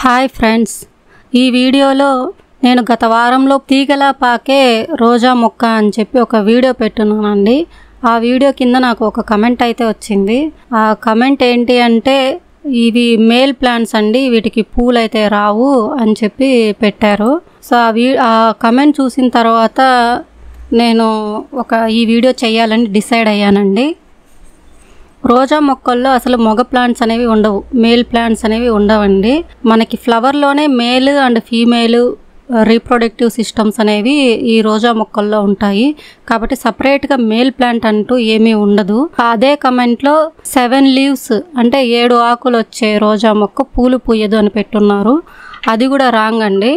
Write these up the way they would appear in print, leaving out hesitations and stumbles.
Hi friends, ఈ వీడియోలో నేను గత వారంలో తీగలా పాకే రోజా మొక్క అని చెప్పి ఒక వీడియో పెట్టున్నానండి. ఆ వీడియో కింద నాకు ఒక కమెంట్ అయితే వచ్చింది. ఆ కమెంట్ ఏంటి అంటే, ఇవి మేల్ ప్లాంట్స్ అండి, వీటికి పూలు అయితే రావు అని చెప్పి పెట్టారు. సో ఆ కమెంట్ చూసిన తర్వాత నేను ఈ వీడియో చేయాలని డిసైడ్ అయ్యానండి. రోజా మొక్కల్లో అసలు మగ ప్లాంట్స్ అనేవి ఉండవు, మేల్ ప్లాంట్స్ అనేవి ఉండవండి. మనకి ఫ్లవర్లోనే male and female reproductive systems అనేవి ఈ రోజా మొక్కల్లో ఉంటాయి. కాబట్టి సపరేట్గా మేల్ ప్లాంట్ అంటూ ఏమీ ఉండదు. అదే కమెంట్లో 7 లీవ్స్ అంటే 7 ఆకులు వచ్చే రోజా మొక్క పూలు పూయదు అని పెట్టున్నారు. అది కూడా రాంగ్ అండి.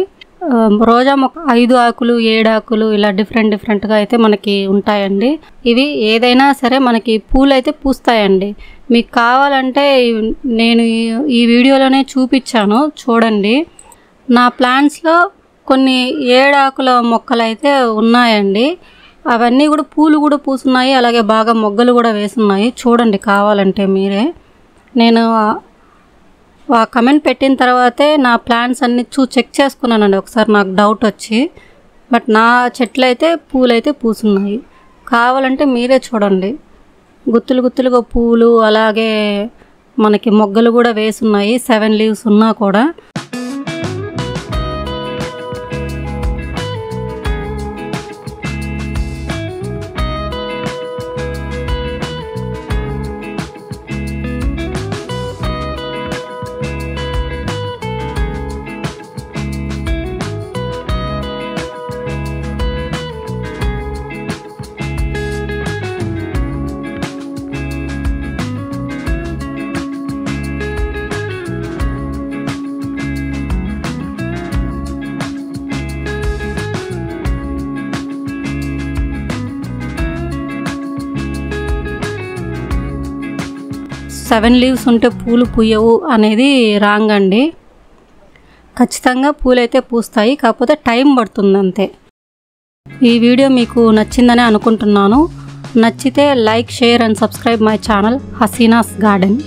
రోజా మొక్క 5 ఆకులు 7 ఆకులు ఇలా డిఫరెంట్గా అయితే మనకి ఉంటాయండి. ఇవి ఏదైనా సరే మనకి పూలు అయితే పూస్తాయండి. మీకు కావాలంటే నేను ఈ వీడియోలోనే చూపించాను, చూడండి. నా ప్లాంట్స్లో కొన్ని 7 ఆకుల మొక్కలు అయితే ఉన్నాయండి. అవన్నీ కూడా పూలు కూడా పూస్తున్నాయి, అలాగే బాగా మొగ్గలు కూడా వేసున్నాయి. చూడండి కావాలంటే మీరే. నేను ఆ కమెంట్ పెట్టిన తర్వాతే నా ప్లాంట్స్ అన్ని చెక్ చేసుకున్నానండి ఒకసారి, నాకు డౌట్ వచ్చి. బట్ నా చెట్లు అయితే పూలు అయితే పూసున్నాయి. కావాలంటే మీరే చూడండి, గుత్తులుగా పూలు, అలాగే మనకి మొగ్గలు కూడా వేసున్నాయి. 7 లీవ్స్ ఉన్నా కూడా. సెవెన్ లీవ్స్ ఉంటే పూలు పూయవు అనేది రాంగ్ అండి. ఖచ్చితంగా పూలైతే పూస్తాయి, కాకపోతే టైం పడుతుంది అంతే. ఈ వీడియో మీకు నచ్చిందని అనుకుంటున్నాను. నచ్చితే like, share and subscribe my channel Hasina's garden.